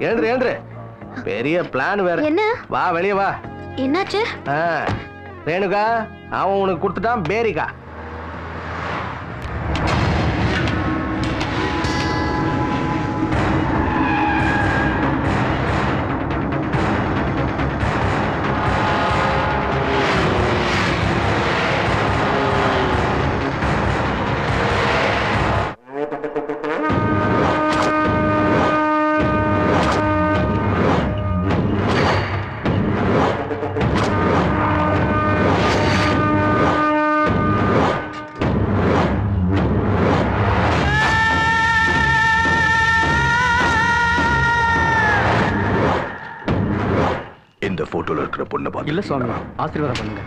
எழுந்துரு எழுந்துரு. பெரிய பிளான் வேற. என்ன? வா வெளியே வா. என்னாச்சு? ரேணுகா அவன் உனக்கு கொடுத்துட்டான் பேரிக்கா. இந்த போட்டோல இருக்கிற பொண்ணை பார்த்து இல்ல சுவாமி, ஆசீர்வாதம் பண்ணுங்க.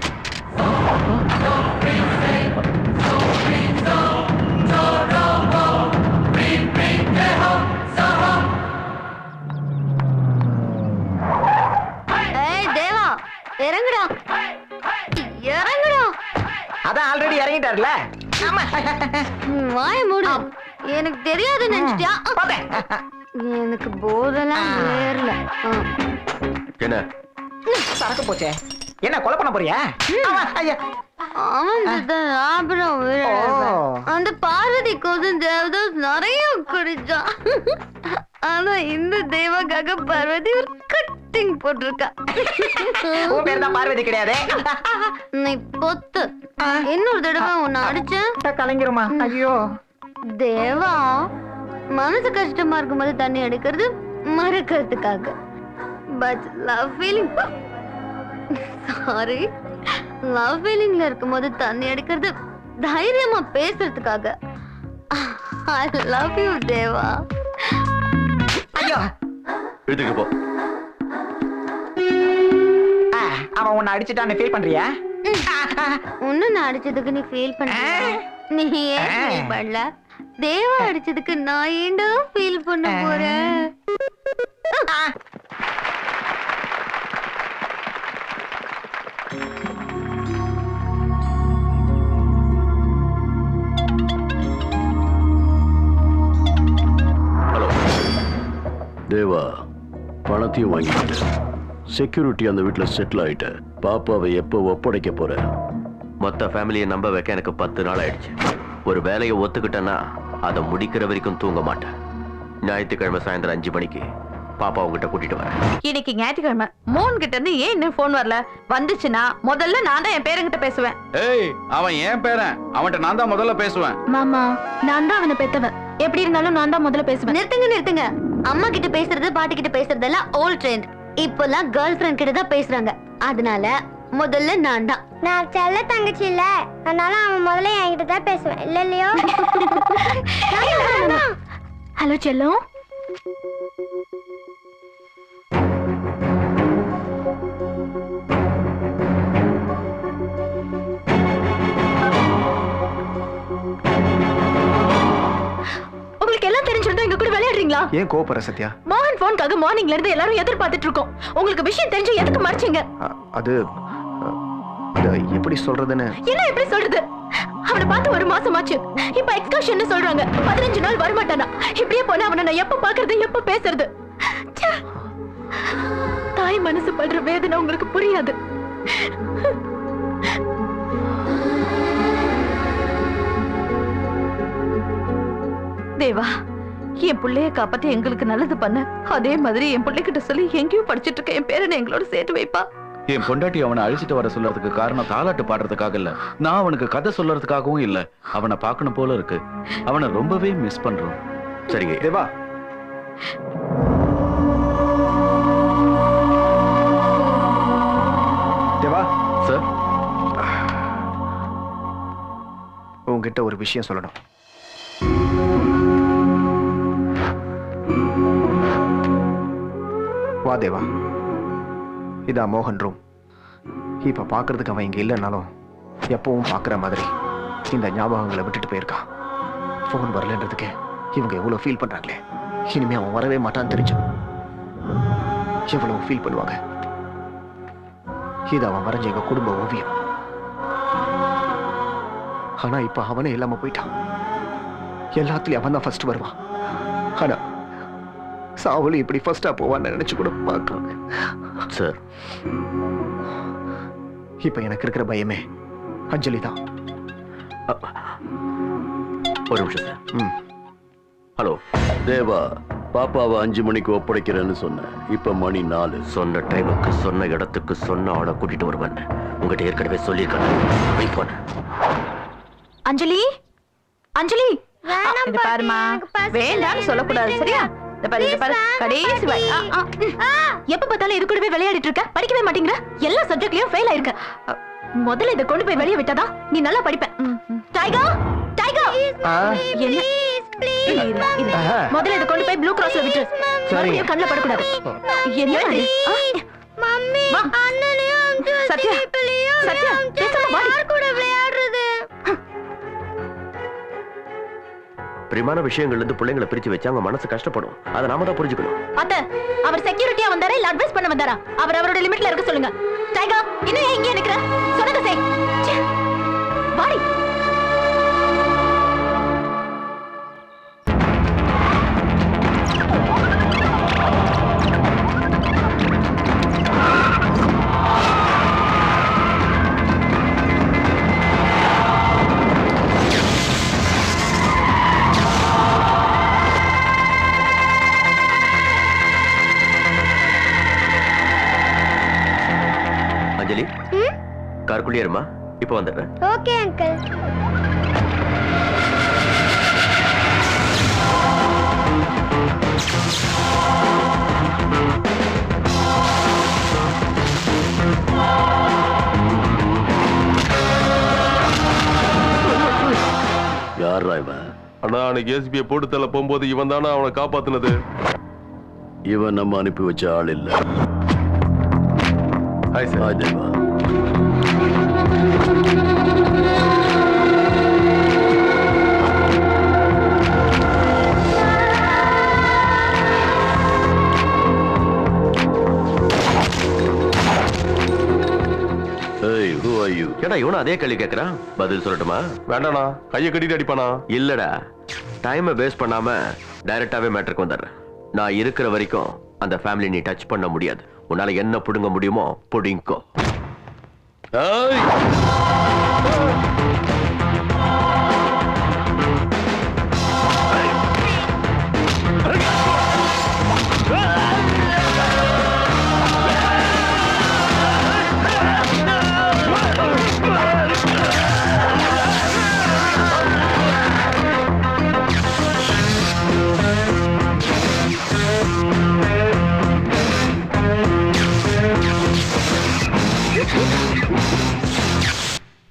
ஏய் தேவா, இறங்குடா இறங்குடா. அதான் ஆல்ரெடி இறங்கிட்டாருல. வாய மூடு. எனக்கு தெரியாது நினைச்சிட்டியா? எனக்கு போதெல்லாம் ஏறல. என்ன சரக்கு போச்சே. என்ன கொலை பண்ண போறியா? அந்த பார்வதி கோதன் தேவதாஸ் நிறைய குடிச்சான். ஆனா இந்த தேவாக்காக பார்வதி ஒரு கட்டிங் போட்டிருக்கா. பார்வதி கிடையாது. நீ பொத்து. இன்னொரு தடவை உன்னை அடிச்சேன் கலைஞருமா. ஐயோ தேவா, மனசு கஷ்டமா இருக்கும்போது தண்ணி அடிக்கிறது மறக்கிறதுக்காக. But love feeling sorry love ஃபீலிங்ல இருக்கும்போது தண்ணி அடிக்கிறது தைரியமா பேசுறதுக்காக. I love you Deva. ஐயோ வீட்டுக்கு போ. அவன் உன்னை அடிச்சுட்டான்னு ஃபீல் பண்றியா? உன்ன நான் அடிச்சதுக்கு நீ ஃபீல் பண்ண. நீ ஏன் ஃபீல் பண்ணல? தேவா அடிச்சதுக்கு நான் ஏண்டா ஃபீல் பண்ண போறேன்? ஹலோ தேவா, பணத்தையும் வாங்கிட்டு செக்யூரிட்டி அந்த வீட்டில் செட்டில் ஆயிட்ட. பாப்பாவை எப்போ ஒப்படைக்க போற? மொத்த ஃபேமிலியை நம்ப வைக்க எனக்கு 10 நாள் ஆயிடுச்சு. ஒரு வேலையை ஒத்துக்கிட்டேன்னா அதை முடிக்கிற வரைக்கும் தூங்க மாட்டேன். ஞாயிற்றுக்கிழமை சாயந்தரம் 5 மணிக்கு பாப்பா உங்ககிட்ட கூட்டிட்டு வரேன். இன்னைக்கு ஞாயிற்றுக்கிழமை. மோன் கிட்ட இருந்து ஏன் இன்னும் போன் வரல? வந்துச்சுன்னா முதல்ல நான் தான் என் பேரங்கிட்ட பேசுவேன். ஏய், அவன் ஏன் பேரன்? அவன்கிட்ட நான் தான் முதல்ல பேசுவேன். மாமா, நான் தான் அவனை பெத்தவன். எப்படி இருந்தாலும் நான் தான் முதல்ல பேசுவேன். நிறுத்துங்க. அம்மா கிட்ட பேசுறது, பாட்டி கிட்ட பேசுறதெல்லாம் ஓல்ட் ட்ரெண்ட். இப்பெல்லாம் கேர்ள் ஃப்ரெண்ட் கிட்ட தான் பேசுறாங்க. அதனால முதல்ல நான் தான். நான் செல்ல தங்கச்சி இல்ல, அதனால அவன் முதல்ல என்கிட்ட தான் பேசுவேன். இல்லையோ? ஹலோ செல்லம். உங்களுக்கு எல்லாம் தெரிஞ்சிருந்தா எங்க கூட விளையாடுறீங்களா? ஏன் கோபப்படுற சத்யா? மோகன் போன்காக மார்னிங்ல இருந்து எல்லாரும் எதிர்பார்த்துட்டு இருக்கோம். உங்களுக்கு விஷயம் தெரிஞ்சு எதுக்கு மறைச்சீங்க? அது எப்படி சொல்றதுன்னு. என்ன எப்படி சொல்றது? அவனை பார்த்து 1 மாசம் ஆச்சு. இப்ப எக்ஸ்கர்ஷன் சொல்றாங்க. 15 நாள் வரமாட்டானா? இப்படியே போனா அவனை நான் எப்ப பாக்குறது, எப்ப பேசுறது? தாய் மனசு படுற வேதனை உங்களுக்கு புரியாது. தேவா, என் பிள்ளைய காப்பாத்தி எங்களுக்கு நல்லது பண்ண. அதே மாதிரி என் பிள்ளைகிட்ட சொல்லி எங்கேயும் படிச்சிட்டு இருக்க என் பேரனை எங்களோட சேர்த்து வைப்பா. என் பொண்டாட்டி அவனை அழிச்சிட்டு வர சொல்றதுக்கு காரணம் தாலாட்டு பாடுறதுக்காக இல்ல, நான் அவனுக்கு கதை சொல்றதுக்காகவும் இல்ல. அவனை பார்க்கணும் போல இருக்கு. அவனை ரொம்பவே மிஸ் பண்றோம். சரிங்க தேவா. தேவா சார், உங்ககிட்ட ஒரு விஷயம் சொல்லணும். வா தேவா, இதா மோகன் ரூம். இப்ப பாக்குறதுக்கு அவன் இங்க இல்லைன்னாலும் எப்பவும் பாக்குற மாதிரி இந்த ஞாபகங்களை விட்டுட்டு போயிருக்கான். போன் வரலன்றதுக்கு இவங்க எவ்வளவு ஃபீல் பண்றாங்களே. இனிமே அவன் வரவே மாட்டான்னு தெரிஞ்சு எவ்வளவு ஃபீல் பண்ணுவாங்க. இது அவன் வரைஞ்ச எங்க குடும்ப ஓவியம். ஆனா இப்ப அவனே இல்லாம போயிட்டான். எல்லாத்துலயும் அவன் தான் ஃபர்ஸ்ட் வருவான். ஆனா சாவுல இப்படி ஃபர்ஸ்டா போவான்னு நினைச்சு கூட பார்க்கல. சார், இப்ப எனக்கு இருக்கிற பயமே அஞ்சலி தான். ஒரு நிமிஷம் சார். ம். ஹலோ தேவா, பாப்பாவை 5 மணிக்கு ஒப்படைக்கிறேன்னு சொன்னேன். இப்ப மணி 4. சொன்ன டைமுக்கு சொன்ன இடத்துக்கு சொன்ன ஆளை கூட்டிட்டு வருவேன். உங்ககிட்ட ஏற்கனவே சொல்லியிருக்கேன். போன அஞ்சலி, அஞ்சலி, வேணாம் இது பாட்டி, பாருமா, எனக்கு பசிக்குது. வேண்டாம்னு சொல்லக்கூடாது சரியா? இந்த பாரு, இந்த பாரு, Please, கடைசி வரை. எப்ப பார்த்தாலும் இது கூடவே விளையாடிட்டு இருக்க, படிக்கவே மாட்டேங்கிற, எல்லா சப்ஜெக்ட்லயும் ஃபெயில் ஆயிருக்க. முதல்ல இதை கொண்டு போய் வெளியே விட்டாதான் நீ நல்லா படிப்ப. டைகர், டைகர், என்ன? இரு, இரு. முதல்ல இதை கொண்டு போய் ப்ளூ கிராஸ்ல விட்டு, மறுபடியும் கண்ணுல படக்கூடாது. என்ன இது? மம்மி வா. அண்ணனையும் அம்ச்சு சத்யா, சத்யா, பேசாம வாடி. யார் கூட விளையாடுறது? பிரியமான விஷயங்கள்ல இருந்து பிள்ளைங்களை பிரிச்சு வச்சு அவங்க மனசு கஷ்டப்படும். அதை நாம தான் புரிஞ்சுக்கணும். அத்தை, அவர் செக்யூரிட்டியா வந்தாரா இல்ல அட்வைஸ் பண்ண வந்தாரா? அவர் அவரோட லிமிட்ல இருக்க சொல்லுங்க. டைகர், இன்னும் ஏன் இங்கே நிக்கிற? சொன்னதை செய். ச்சே. வாடி. அஞ்சலி, காருக்குள்ளே இருமா. இப்ப வந்துடுறேன். Okay uncle. யாரா இவன்? அண்ணா, அன்னைக்கு ஏசிபியை போட்டு தள்ள போகும்போது இவன் தானே அவனை காப்பாத்துனது. இவன் நம்ம அனுப்பி வச்ச ஆள் இல்ல. Hi sir. Hi Deva. Hey, who are you? ஏடா இவனும் அதே கேள்வி கேட்கறான். பதில் சொல்லட்டுமா? வேண்டாண்ணா, கையை கட்டிட்டு அடிப்பானா? இல்லடா, டைமை வேஸ்ட் பண்ணாம டைரக்டாவே மேட்டருக்கு வந்துடுறேன். நான் இருக்கிற வரைக்கும் அந்த ஃபேமிலி நீ டச் பண்ண முடியாது. உன்னால என்ன புடுங்க முடியுமோ புடிங்கோ. ஏய்!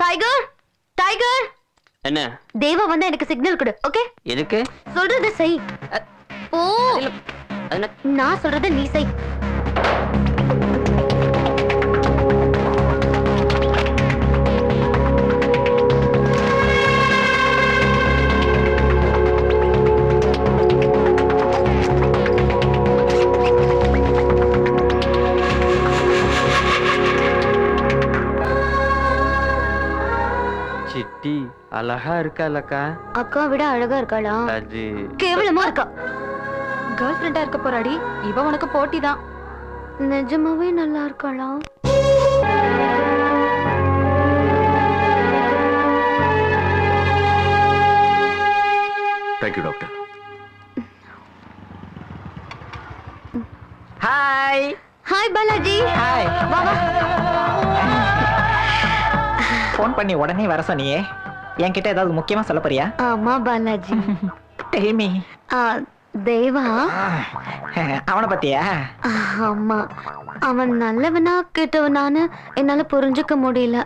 டைகர், டைகர், என்ன தேவா வந்தா எனக்கு சிக்னல் கொடு. ஓகே? எதுக்கு? சொல்றத செய். ஓ, அதுல நான் சொல்றத நீ செய். சிட்டி அழகா இருக்காலக்கா. அக்கா விட அழகா இருக்காளா? அது கேவலமா இருக்கா. கேர்ள் ஃப்ரெண்டா இருக்க போறாடி. இவ உனக்கு போட்டி தான். நிஜமாவே நல்லா இருக்காளா? Thank you doctor. Hi. Hi Balaji. Hi. வா வா. ஃபோன் பண்ணி உடனே வர சொன்னியே, என்கிட்ட ஏதாவது முக்கியமா சொல்ல போறியா? ஆமா பாலாஜி. Tell me. தேவா, அவனை பத்தியா? ஆமா, அவன் நல்லவனா கெட்டவனான்னு என்னால புரிஞ்சுக்க முடியல.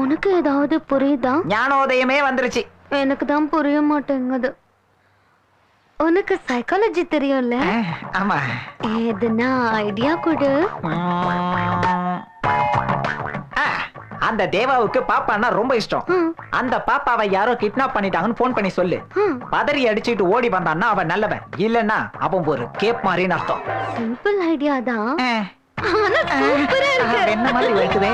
உனக்கு ஏதாவது புரியுதா? ஞானோதயமே வந்துருச்சு. எனக்கு தான் புரிய மாட்டேங்குது. உனக்கு சைக்காலஜி தெரியும்ல? ஆமா. எதுனா ஐடியா கொடு. அந்த தேவாவுக்கு பாப்பான்னா ரொம்ப இஷ்டம். அந்த பாப்பாவை யாரோ கிட்னாப் பண்ணிட்டாங்கன்னு போன் பண்ணி சொல்லு. பதறி அடிச்சுட்டு ஓடி வந்தான்னா அவன் நல்லவன், இல்லன்னா அவன் ஒரு கேப் மாதிரின்னு அர்த்தம். சிம்பிள் ஐடியா தான். என்ன மாதிரி வெட்டுவே.